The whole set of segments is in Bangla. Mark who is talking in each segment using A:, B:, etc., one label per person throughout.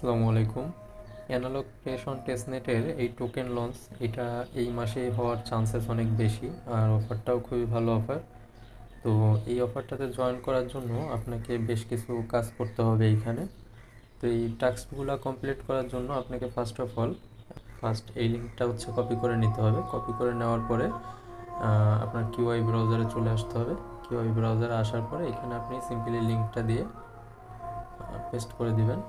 A: আসসালামু আলাইকুম। অ্যানালগ ক্রিয়েশন টেস্টনেটের এই টোকেন লঞ্চ এটা এই মাসে হওয়ার চান্সেস অনেক বেশি, আর অফারটাও খুবই ভালো অফার। তো এই অফারটাতে জয়েন করার জন্য আপনাকে বেশ কিছু কাজ করতে হবে এইখানে। তো এই টাস্কগুলো কমপ্লিট করার জন্য আপনাকে ফার্স্ট এই লিঙ্কটা কপি করে নিতে হবে। কপি করে নেওয়ার পরে আপনার কিউআই ব্রাউজারে চলে আসতে হবে। কিউআই ব্রাউজারে আসার পরে এখানে আপনি সিম্পলি লিঙ্কটা দিয়ে পেস্ট করে দিবেন।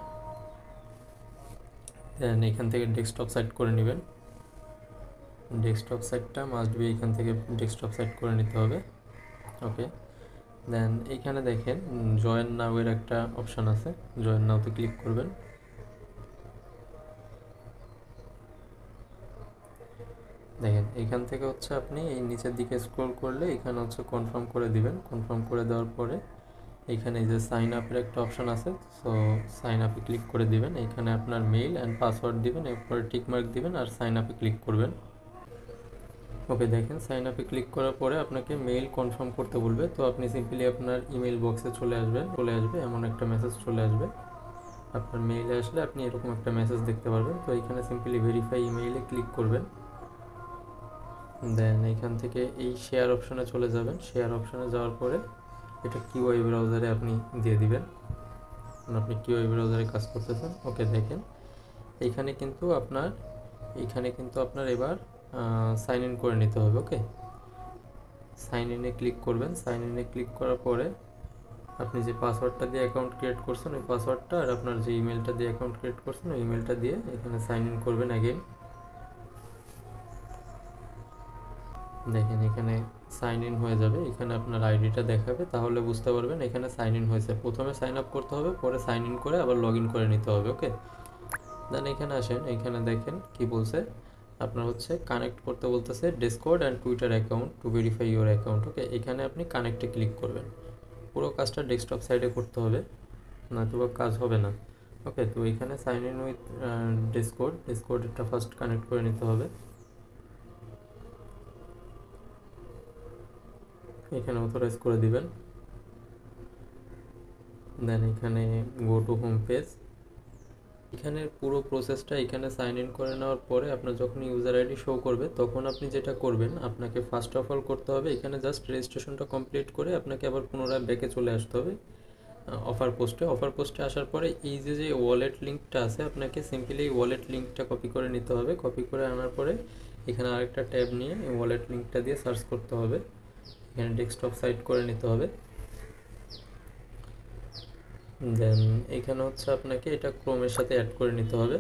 A: দেন এখান থেকে ডেস্কটপ সাইট করে নেবেন। ডেস্কটপ সাইটটা মাস্ট বি এখান থেকে ডেস্কটপ সাইট করে নিতে হবে। ওকে, দেন এইখানে দেখেন জয়েন নাও এর একটা অপশান আছে, জয়েন নাওতে ক্লিক করবেন। দেখেন এখান থেকে আপনি এই নিচের দিকে স্ক্রল করলে এখানে কনফার্ম করে দিবেন। কনফার্ম করে দেওয়ার পরে এখানে যে সাইন আপের একটা অপশান আছে, সো সাইন আপে ক্লিক করে দিবেন। এখানে আপনার মেইল অ্যান্ড পাসওয়ার্ড দিবেন, এরপরে টিকমার্ক দিবেন আর সাইন আপে ক্লিক করবেন। ওকে, দেখেন সাইন আপে ক্লিক করার পরে আপনাকে মেইল কনফার্ম করতে বলবে। তো আপনি সিম্পলি আপনার ইমেল বক্সে চলে আসবে এমন একটা মেসেজ চলে আসবে। আপনার মেইলে আসলে আপনি এরকম একটা মেসেজ দেখতে পারবেন। তো এখানে সিম্পলি ভেরিফাই ইমেইলে ক্লিক করবেন। দেন এখান থেকে এই শেয়ার অপশনে চলে যাবেন। শেয়ার অপশনে যাওয়ার পরে এটা কিউআই ব্রাউজারে আপনি দিয়ে দিবেন। আপনি কিউআই ব্রাউজারে কাজ করতেছেন। ওকে, দেখেন এইখানে কিন্তু আপনার এবার সাইন ইন করে নিতে হবে। ওকে, সাইন ইনে ক্লিক করবেন। সাইন ইনে ক্লিক করার পরে আপনি যে পাসওয়ার্ডটা দিয়ে অ্যাকাউন্ট ক্রিয়েট করছেন ওই পাসওয়ার্ডটা আর আপনার যে ইমেলটা দিয়ে অ্যাকাউন্ট ক্রিয়েট করছেন ওই ইমেলটা দিয়ে এখানে সাইন ইন করবেন অ্যাগেন। দেখেন এখানে সাইন ইন হয়ে যাবে। এখানে আপনার আইডিটা দেখাবে, তাহলে বুঝতে পারবেন এখানে সাইন ইন হয়েছে। প্রথমে সাইন আপ করতে হবে, পরে সাইন ইন করে আবার লগ ইন করে নিতে হবে। ওকে, দেন এখানে আসেন। এখানে দেখেন কি বলছে, আপনার কানেক্ট করতে বলতেছে Discord and Twitter account to verify your account. Okay, এখানে আপনি কানেক্টে ক্লিক করবেন। পুরো কাজটা ডেস্কটপ সাইডে করতে হবে, নয়তো কাজ হবে না। ওকে, তো এখানে সাইন ইন উইথ ডিসকর্ডটা ফার্স্ট কানেক্ট করে নিতে হবে। এখানে অথরাইজ করে দিবেন। দেন এখানে গো টু হোম পেজ। এখানের পুরো প্রসেসটা এখানে সাইন ইন করে নেওয়ার পরে আপনার যখন ইউজার আইডি শো করবে তখন আপনি যেটা করবেন, আপনাকে ফার্স্ট অফ অল করতে হবে এখানে জাস্ট রেজিস্ট্রেশনটা কমপ্লিট করে আপনাকে আবার পুনরায় ব্যাকে চলে আসতে হবে অফার পোস্টে আসার পরে এই যে ওয়ালেট লিঙ্কটা আছে আপনাকে সিম্পলি এই ওয়ালেট লিঙ্কটা কপি করে নিতে হবে। কপি করে আনার পরে এখানে আরেকটা ট্যাব নিয়ে এই ওয়ালেট লিঙ্কটা দিয়ে সার্চ করতে হবে। এখানে ডেস্কটপ সাইট করে নিতে হবে। দেন এখানে আপনাকে এটা ক্রোমের সাথে অ্যাড করে নিতে হবে।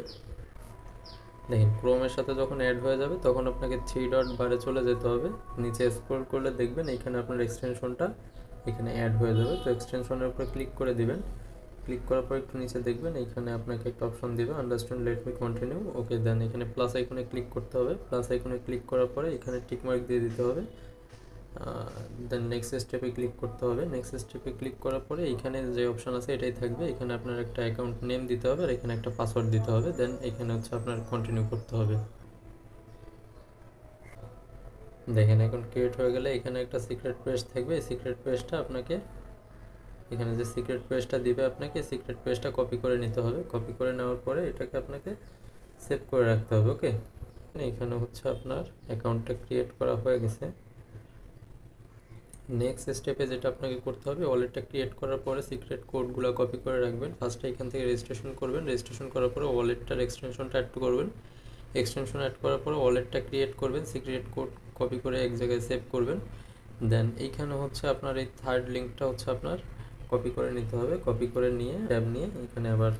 A: দেখেন ক্রোমের সাথে যখন অ্যাড হয়ে যাবে তখন আপনাকে 3 ডট বারে চলে যেতে হবে। নিচে স্ক্রল করলে দেখবেন এখানে আপনার এক্সটেনশনটা এখানে অ্যাড হয়ে যাবে। তো এক্সটেনশনের উপরে ক্লিক করে দিবেন। ক্লিক করার পর একটু নিচে দেখবেন এখানে আপনাকে একটা অপশন দিবে আন্ডারস্ট্যান্ড লেট মি কন্টিনিউ। ওকে, দেন এখানে প্লাস আইকনে ক্লিক করতে হবে। প্লাস আইকনে ক্লিক করার পরে এখানে টিকমার্ক দিয়ে দিতে হবে। দেন নেক্সট স্টেপে ক্লিক করতে হবে। নেক্সট স্টেপে ক্লিক করার পরে এখানে যে অপশান আছে এটাই থাকবে। এখানে আপনার একটা অ্যাকাউন্ট নেম দিতে হবে আর এখানে একটা পাসওয়ার্ড দিতে হবে। দেন এখানে আপনার কন্টিনিউ করতে হবে। দেখেন এখন ক্রিয়েট হয়ে গেলে এখানে একটা সিক্রেট পেজ থাকবে। এই সিক্রেট পেজটা আপনাকে এখানে যে সিক্রেট পেজটা দিবে আপনাকে সিক্রেট পেজটা কপি করে নিতে হবে। কপি করে নেওয়ার পরে এটাকে আপনাকে সেভ করে রাখতে হবে। ওকে, এখানে আপনার অ্যাকাউন্টটা ক্রিয়েট করা হয়ে গেছে। নেক্সট স্টেপে যেটা আপনাকে করতে হবে, ওয়ালেটটা ক্রিয়েট করার পরে সিক্রেট কোডগুলো কপি করে রাখবেন। ফার্স্টে এখান থেকে রেজিস্ট্রেশন করবেন। রেজিস্ট্রেশন করার পরে ওয়ালেটটার এক্সটেনশনটা অ্যাড করবেন। এক্সটেনশন অ্যাড করার পরে ওয়ালেটটা ক্রিয়েট করবেন। সিক্রেট কোড কপি করে এক জায়গায় সেভ করবেন। দেন এইখানে আপনার এই থার্ড লিঙ্কটা আপনার কপি করে নিতে হবে। কপি করে নিয়ে ট্যাব নিয়ে এখানে আবার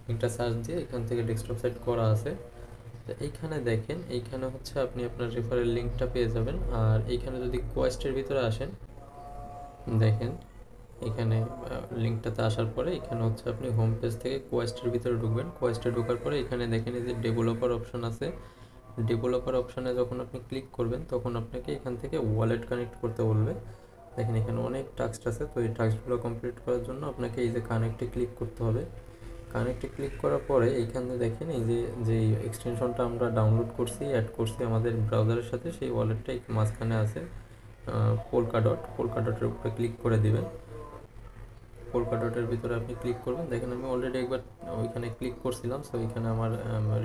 A: লিঙ্কটা সার্চ দিয়ে এখান থেকে ডেস্কটপ সাইট করা আছে। তো এইখানে দেখেন এইখানে আপনি আপনার রেফারেল লিঙ্কটা পেয়ে যাবেন। আর এইখানে যদি কোয়েস্টের ভিতরে আসেন, দেখেন এখানে লিঙ্কটাতে আসার পরে এখানে আপনি হোম পেজ থেকে কোয়েস্টের ভিতরে ঢুকবেন। কোয়েস্টে ঢোকার পরে এখানে দেখেন এই যে ডেভেলপার অপশন আছে। ডেভেলপার অপশানে যখন আপনি ক্লিক করবেন তখন আপনাকে এখান থেকে ওয়ালেট কানেক্ট করতে বলবে। দেখেন এখানে অনেক টাস্ক আছে। তো এই টাস্কগুলো কমপ্লিট করার জন্য আপনাকে এই যে কানেক্টে ক্লিক করতে হবে। কানেক্টে ক্লিক করার পরে এইখানে দেখেন এই যে এক্সটেনশনটা আমরা ডাউনলোড করছি অ্যাড করছি আমাদের ব্রাউজারের সাথে, সেই ওয়ালেটটা মাঝখানে আছে পোলকা ডটের উপরে ক্লিক করে দিবেন। পোল্কা ডটের ভিতরে আপনি ক্লিক করবেন। দেখেন আমি অলরেডি একবার ওইখানে ক্লিক করছিলাম, সো ওইখানে আমার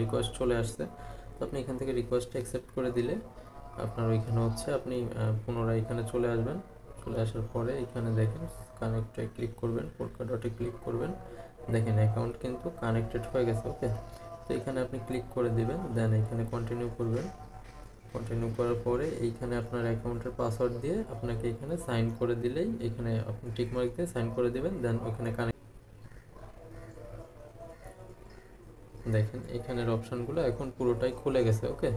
A: রিকোয়েস্ট চলে আসছে। তো আপনি এখান থেকে রিকোয়েস্ট অ্যাকসেপ্ট করে দিলে আপনার ওইখানে হচ্ছে আপনি পুনরায় এখানে চলে আসবেন। চলে আসার পরে এখানে দেখেন কানেক্টে ক্লিক করবেন, পোল্কা ডটে ক্লিক করবেন। দেখেন অ্যাকাউন্ট কিন্তু কানেক্টেড হয়ে গেছে। ওকে, তো এখানে আপনি ক্লিক করে দিবেন, দেন এখানে কন্টিনিউ করবেন। কন্টিনিউ করার পরে এইখানে আপনার অ্যাকাউন্টের পাসওয়ার্ড দিয়ে আপনাকে এখানে সাইন করে দিলেই, এখানে আপনি টিকমার্ক দিয়ে সাইন করে দিবেন, দেন ওখানে কানেক্ট। দেখেন এখানের অপশানগুলো এখন পুরোটাই খুলে গেছে। ওকে,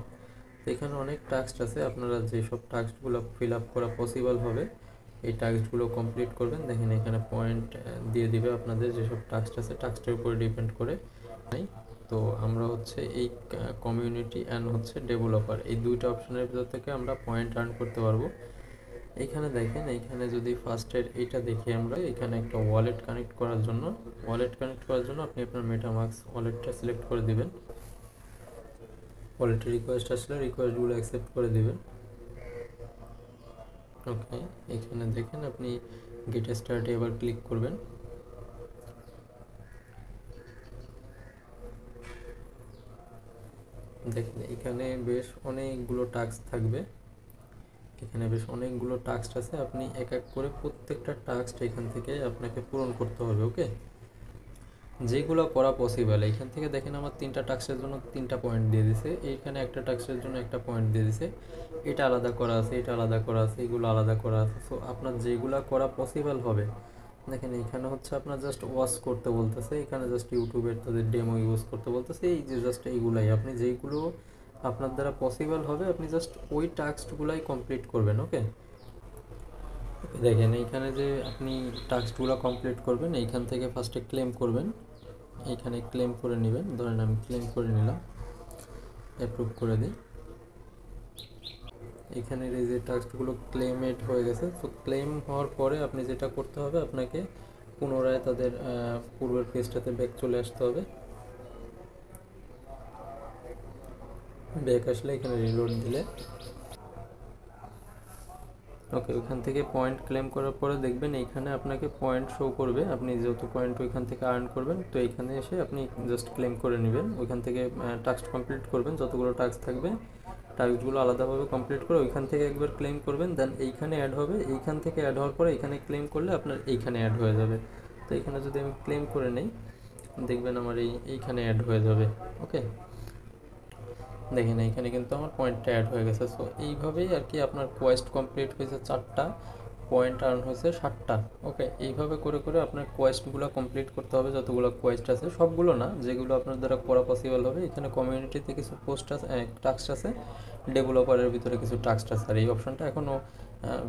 A: তো এখানে অনেক টাস্ক আছে, আপনারা যেসব টাস্কগুলো ফিল আপ করা পসিবল হবে এই টাস্কগুলো কমপ্লিট করবেন। দেখেন এখানে পয়েন্ট দিয়ে দিবে আপনাদের যেসব টাস্ক আছে, টাস্কের উপরে ডিপেন্ড করে। তো আমরা হচ্ছে এই কমিউনিটি অ্যান্ড হচ্ছে ডেভেলপার, এই দুইটা অপশনের ভিতর থেকে আমরা পয়েন্ট আর্ন করতে পারবো। এইখানে দেখেন, এইখানে যদি ফার্স্টের এইটা দেখি আমরা, এখানে একটা ওয়ালেট কানেক্ট করার জন্য আপনি আপনার মেটামাস্ক ওয়ালেটটা সিলেক্ট করে দিবেন। ওয়ালেটের রিকোয়েস্ট আসলে রিকোয়েস্টগুলো অ্যাকসেপ্ট করে দিবেন। ওকে, এখানে দেখেন আপনি গেট স্টার্টে এবার ক্লিক করবেন। দেখেন এখানে বেশ অনেকগুলো টাস্ক থাকবে, এখানে বেশ অনেকগুলো টাস্ক আছে, আপনি এক এক করে প্রত্যেকটা টাস্ক এখান থেকে আপনাকে পূরণ করতে হবে। ওকে, যেগুলো করা পসিবল এখান থেকে দেখেন আমার 3টা টাস্কের জন্য 3টা পয়েন্ট দিয়ে দিছে, এইখানে একটা টাস্কের জন্য একটা পয়েন্ট দিয়ে দিছে, এটা আলাদা করা আছে, এটা আলাদা করা আছে, এগুলো আলাদা করা আছে। সো আপনার যেগুলো করা পসিবল হবে, দেখেন এখানে হচ্ছে আপনার জাস্ট ওয়াচ করতে বলতেছে, এখানে জাস্ট ইউটিউবের তাদের ডেমো ইউজ করতে বলতেছে, এই যে জাস্ট এইগুলাই আপনি যেইগুলো আপনার দ্বারা পসিবল হবে আপনি জাস্ট ওই টাস্কগুলাই কমপ্লিট করবেন। ওকে, দেখেন এইখানে যে আপনি টাস্কগুলো কমপ্লিট করবেন, এইখান থেকে ফার্স্টে ক্লেম করবেন, এইখানে ক্লেম করে নেবেন। ধরেন আমি ক্লেম করে নিলাম, অ্যাপ্রুভ করে দিই। এখানে এই যে টাস্কগুলো ক্লেমেড হয়ে গেছে। তো ক্লেম হওয়ার পরে আপনি যেটা করতে হবে, আপনাকে পুনরায় তাদের পূর্বের পেজটাতে ব্যাক চলে আসতে হবে। ব্যাক আসলে এখানে রিলোড দিলে ওকে, ওইখান থেকে পয়েন্ট ক্লেম করার পরে দেখবেন এইখানে আপনাকে পয়েন্ট শো করবে, আপনি যত পয়েন্ট ওইখান থেকে আর্ন করবেন। তো এইখানে এসে আপনি জাস্ট ক্লেম করে নেবেন, ওইখান থেকে টাস্ক কমপ্লিট করবেন, যতগুলো টাস্ক থাকবে টাস্কগুলো আলাদাভাবে কমপ্লিট করে ওইখান থেকে একবার ক্লেম করবেন, দেন এইখানে অ্যাড হবে, এইখান থেকে অ্যাড হওয়ার পরে এখানে ক্লেম করলে আপনার এইখানে অ্যাড হয়ে যাবে। তো এখানে যদি আমি ক্লেম করে নেই, দেখবেন আমার এইখানে অ্যাড হয়ে যাবে। ওকে, দেখেন এইখানে কিন্তু আমার পয়েন্টটা অ্যাড হয়ে গেছে। সো এইভাবেই আর কি আপনার কোয়েস্ট কমপ্লিট হয়েছে 4টা, পয়েন্ট আর্ন হয়েছে 7টা। ওকে, এইভাবে করে করে আপনার কোয়েস্টগুলো কমপ্লিট করতে হবে, যতগুলো কোয়েস্ট আছে, সবগুলো না, যেগুলো আপনার দ্বারা করা পসিবল হবে। এখানে কমিউনিটিতে কিছু পোস্ট আছে, টাস্ক আছে, ডেভেলপারের ভিতরে কিছু টাস্ক আছে, আর এই অপশনটা এখনও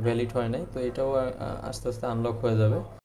A: ভ্যালিড হয় নাই, তো এটাও আস্তে আস্তে আনলক হয়ে যাবে।